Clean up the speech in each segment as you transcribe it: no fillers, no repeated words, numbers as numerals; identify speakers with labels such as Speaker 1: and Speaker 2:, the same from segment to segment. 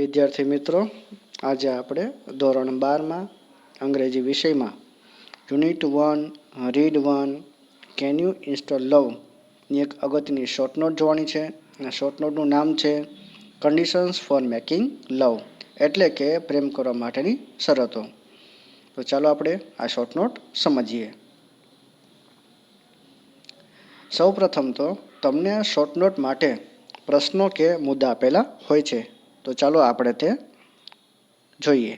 Speaker 1: વિદ્યાર્થી મિત્રો, આજે આપણે ધોરણ 12માં અંગ્રેજી વિષયમાં unit 1 read 1 can you install લવની એક અગત્યની શોર્ટ નોટ જોવાની છે. આ શોર્ટ નોટનું નામ છે કન્ડિશન્સ ફોર મેકિંગ લવ, એટલે કે પ્રેમ કરવા માટેની શરતો. તો ચાલો આપણે આ શોર્ટ નોટ સમજીએ. સૌ પ્રથમ તો તમને આ શોર્ટ નોટ માટે પ્રશ્નો કે મુદ્દા આપેલા હોય છે. તો ચાલો આપણે તે જોઈએ.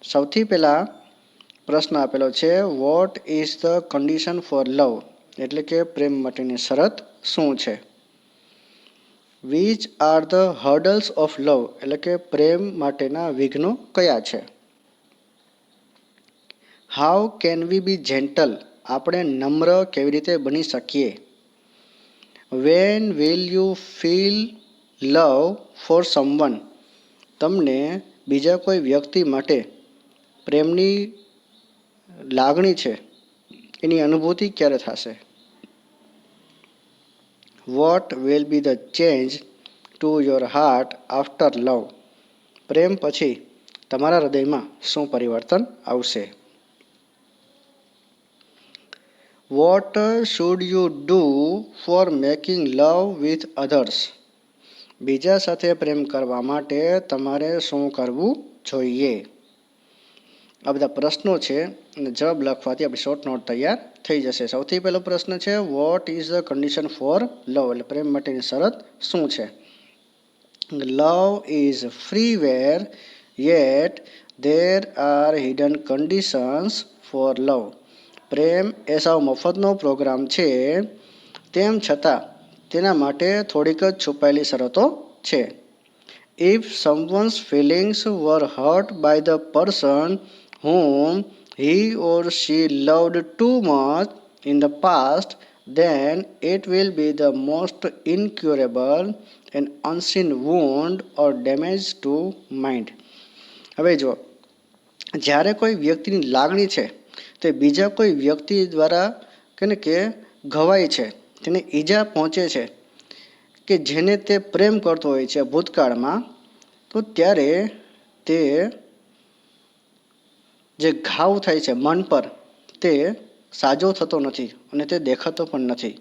Speaker 1: સૌથી પહેલાં પ્રશ્ન આપેલો છે what is the condition for love, એટલે કે પ્રેમ માટેની શરત શું છે. Which are the hurdles of love, એટલે કે પ્રેમ માટેના વિઘ્નો કયા છે. How can we be gentle, આપણે નમ્ર કેવી રીતે બની શકીએ. When will you feel love for someone, તમને બીજા કોઈ વ્યક્તિ માટે પ્રેમની લાગણી છે એની અનુભૂતિ ક્યારે થશે. What will be the change to your heart after love, પ્રેમ પછી તમારા હૃદયમાં શું પરિવર્તન આવશે. What should you do for making love with others, બીજા સાથે પ્રેમ કરવા માટે તમારે શું કરવું જોઈએ. આ બધા પ્રશ્નો છે અને જવાબ લખવાથી આપણી શોર્ટ નોટ તૈયાર થઈ જશે. સૌથી પહેલો પ્રશ્ન છે what is the condition for love, એટલે પ્રેમ માટેની શરત શું છે. Love is free where yet there are hidden conditions for love, પ્રેમ એ સાવ મફતનો પ્રોગ્રામ છે, તેમ છતાં તેના માટે થોડીક જ છુપાયેલી શરતો છે. If someone's feelings were hurt by the person whom he or she loved too much in the past, then it will be the most incurable and unseen wound or damage to mind. હવે જો જ્યારે કોઈ વ્યક્તિની લાગણી છે તે બીજા કોઈ વ્યક્તિ દ્વારા કે ઘવાય છે, તેને ઈજા પહોંચે છે કે જેને તે પ્રેમ કરતો હોય છે ભૂતકાળમાં, તો ત્યારે તે જે ઘાવ થાય છે મન પર તે સાજો થતો નથી અને તે દેખાતો પણ નથી.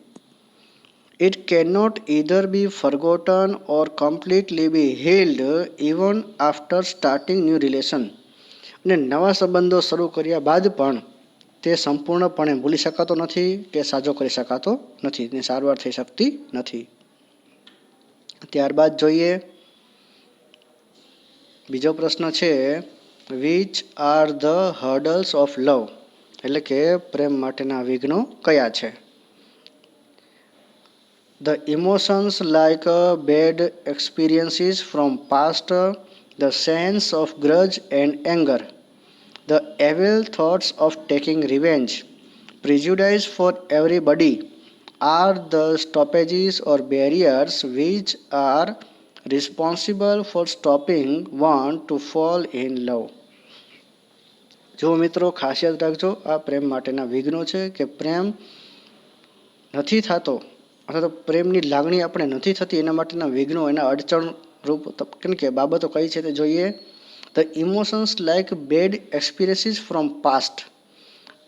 Speaker 1: It can not either be forgotten or completely be healed even after starting new relation, અને નવા સંબંધો શરૂ કર્યા બાદ પણ તે સંપૂર્ણપણે ભૂલી શકાતો નથી કે સાજો કરી શકાતો નથી, તેની સારવાર થઈ શકતી નથી. ત્યારબાદ જોઈએ બીજો પ્રશ્ન છે which are the hurdles of love, એટલે કે પ્રેમ માટેના વિઘ્નો કયા છે. The emotions like bad experiences from past, the sense of grudge and anger, the evil thoughts of taking revenge, prejudice for everybody are the stoppages or barriers which are responsible for stopping one to fall in love. જો મિત્રો ખાસ યાદ રાખજો, આ પ્રેમ માટેના વિઘ્નો છે કે પ્રેમ નથી થતો અથવા તો પ્રેમની લાગણી આપણે નથી થતી એના માટેના વિઘ્નો, એના અડચણ રૂપ કે બાબતો કઈ છે તે જોઈએ. The emotions like bad experiences from past,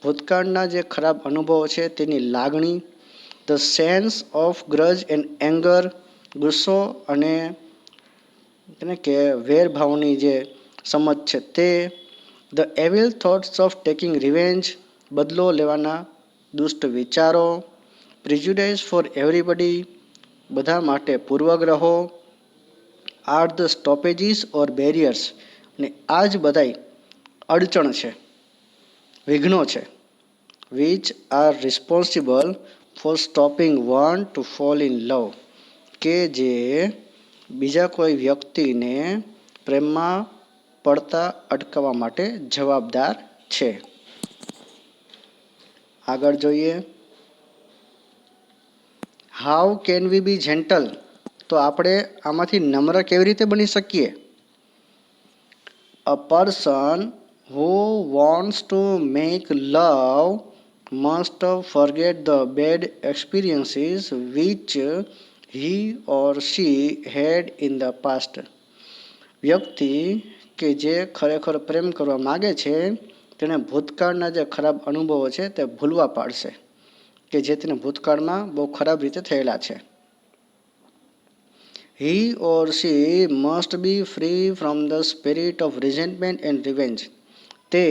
Speaker 1: ભૂતકાળના જે ખરાબ અનુભવો છે તેની લાગણી. The sense of grudge and anger, ગુસ્સો અને કે વેરભાવની જે સમજ છે તે. The evil thoughts of taking revenge, બદલો લેવાના દુષ્ટ વિચારો. પ્રિજુડાઇઝ ફોર એવરીબડી, બધા માટે પૂર્વગ્રહો. Are the stoppages or barriers, અને આ જ બધાય અડચણ છે, વિઘ્નો છે. Which are responsible for stopping one to fall in લવ, કે જે બીજા કોઈ વ્યક્તિને પ્રેમમાં પડતા અટકાવવા માટે જવાબદાર છે. આગળ જોઈએ how can we be gentle, તો આપણે આમાંથી નમ્ર કેવી રીતે બની શકીએ. A person who wants to make love must forget the bad experiences which he or she had in the past. વ્યક્તિ કે જે ખરેખર પ્રેમ કરવા માગે છે તેને ભૂતકાળના જે ખરાબ અનુભવો છે તે ભૂલવા પાડશે, કે જે તેને ભૂતકાળમાં બહુ ખરાબ રીતે થયેલા છે. He or she must be free from the spirit of resentment and revenge. તે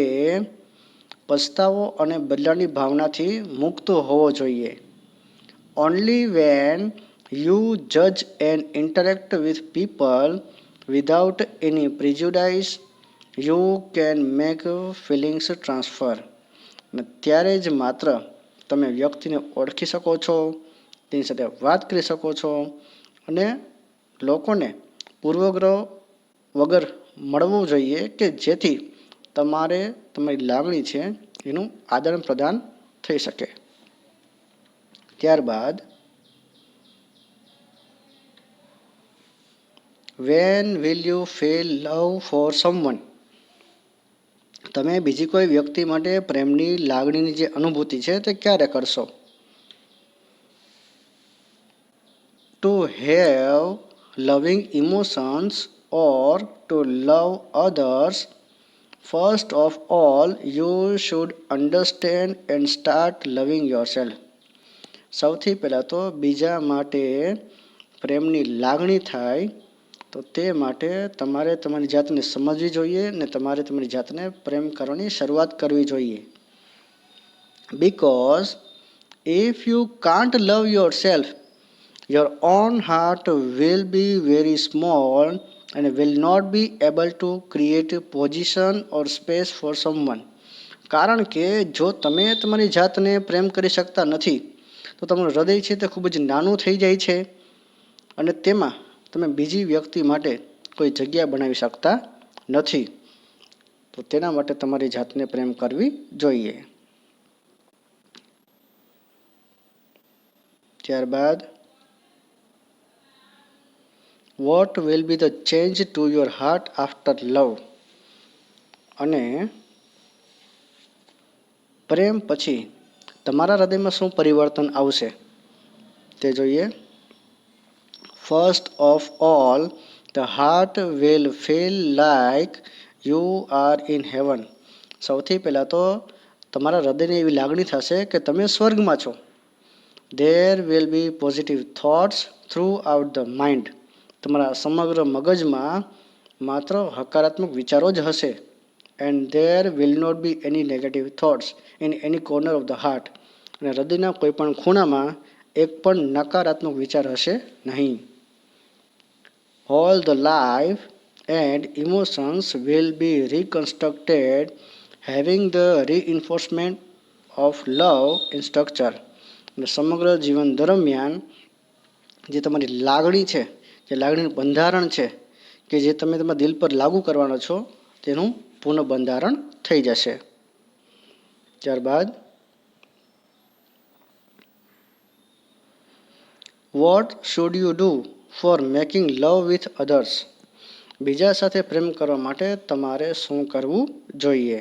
Speaker 1: પસ્તાવો અને બદલાની ભાવનાથી મુક્ત હોવો જોઈએ. Only when you judge and interact with people without any prejudice, you can make feelings transfer. અને ત્યારે જ માત્ર તમે વ્યક્તિને ઓળખી શકો છો, તેની સાથે વાત કરી શકો છો અને લોકોને પૂર્વગ્રહ વગર મળવું જોઈએ, કે જેથી તમારી લાગણી છે એનું આદાન પ્રદાન થઈ શકે. ત્યારબાદ van will you feel love for someone. તમે બીજી કોઈ વ્યક્તિ માટે પ્રેમની લાગણીની જે અનુભૂતિ છે તે ક્યારે કરશો? ટુ હેવ લવિંગ emotions or two love others, first of all you should understand and start લવિંગ યોરસેલ્ફ. સૌથી પહેલાં તો બીજા માટે પ્રેમની લાગણી થાય તો તે માટે તમારે તમારી જાતને સમજવી જોઈએ ને તમારે તમારી જાતને પ્રેમ કરવાની શરૂઆત કરવી જોઈએ. Because if you can't love yourself, your own heart will be very small and will not be able to create a position or space for someone. કારણ કે જો તમે તમારી જાતને પ્રેમ કરી શકતા નથી તો તમારું હૃદય છે તે ખૂબ જ નાનું થઈ જાય છે અને તેમાં તમે બીજી વ્યક્તિ માટે કોઈ જગ્યા બનાવી શકતા નથી. તો તેના માટે તમારી જાતને પ્રેમ કરવી જોઈએ. ત્યારબાદ what will be the change to your heart after love. અને પ્રેમ પછી તમારા હૃદયમાં શું પરિવર્તન આવશે તે જોઈએ. First of all the heart will feel like you are in heaven. સૌથી પહેલાં તો તમારા હૃદયને એવી લાગણી થશે કે તમે સ્વર્ગમાં છો. There will be positive thoughts throughout the mind. તમારા સમગ્ર મગજમાં માત્ર હકારાત્મક વિચારો જ હશે. And there will not be any negative thoughts in any corner of the heart. અને હૃદયના કોઈ પણ ખૂણામાં એક પણ નકારાત્મક વિચાર હશે નહીં. All the life and emotions will be reconstructed, having the reinforcement of love in structure. અને સમગ્ર જીવન દરમિયાન જે તમારી લાગણી છે, જે લાગણીનું બંધારણ છે કે જે તમે તમારા દિલ પર લાગુ કરવાનો છો તેનું પુનઃબંધારણ થઈ જશે. ત્યારબાદ what should you do for making love with others. બીજા સાથે પ્રેમ કરવા માટે તમારે શું કરવું જોઈએ?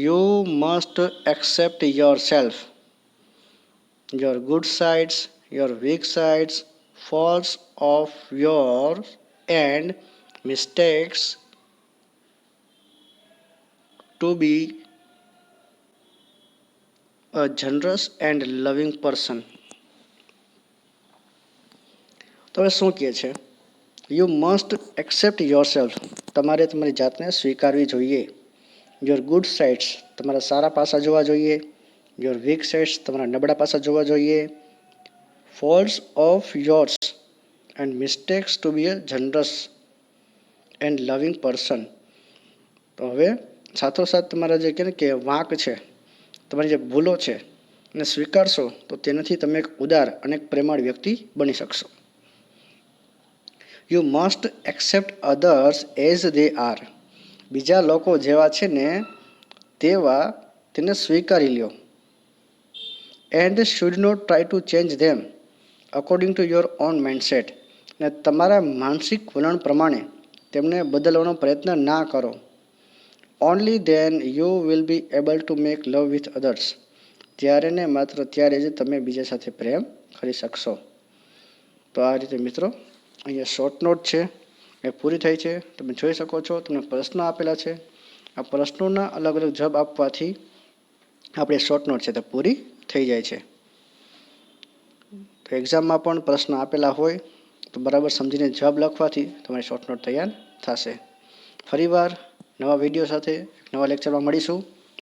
Speaker 1: You must accept yourself, your good sides, your weak sides, faults of your and mistakes to be a generous and loving person. તો હવે શું કહે છે? You must accept your self. તમારે તમારી જાતને સ્વીકારવી જોઈએ. યોર ગુડ સાઇડ્સ, તમારા સારા પાસા જોવા જોઈએ. યોર વીક સાઇડ્સ, તમારા નબળા પાસા જોવા જોઈએ. Faults of yours and mistakes to be a generous and loving person. તો હવે સાથોસાથ તમારા જે કે વાંક છે, તમારી જે ભૂલો છે એને સ્વીકારશો તો તેનાથી તમે એક ઉદાર અને પ્રેમાળ વ્યક્તિ બની શકશો. You must accept others as they are. બીજા લોકો જેવા છે ને તેવા તેને સ્વીકારી લ્યો. And should not try to change them according to your own mindset. અને તમારા માનસિક વલણ પ્રમાણે તેમને બદલવાનો પ્રયત્ન ના કરો. Only then you will be able to make love with others. ત્યારે ને માત્ર ત્યારે જ તમે બીજા સાથે પ્રેમ કરી શકશો. તો આ રીતે મિત્રો અહીંયા શોર્ટ નોટ છે એ પૂરી થઈ છે. તમે જોઈ શકો છો તમને પ્રશ્નો આપેલા છે. આ પ્રશ્નોના અલગ અલગ જવાબ આપવાથી આપણે શોર્ટ નોટ છે તે પૂરી થઈ જાય છે. તો એક્ઝામમાં પણ પ્રશ્ન આપેલા હોય તો બરાબર સમજીને જવાબ લખવાથી તમારી શોર્ટ નોટ તૈયાર થશે. ફરીવાર નવા વિડીયો સાથે નવા લેક્ચરમાં મળીશું.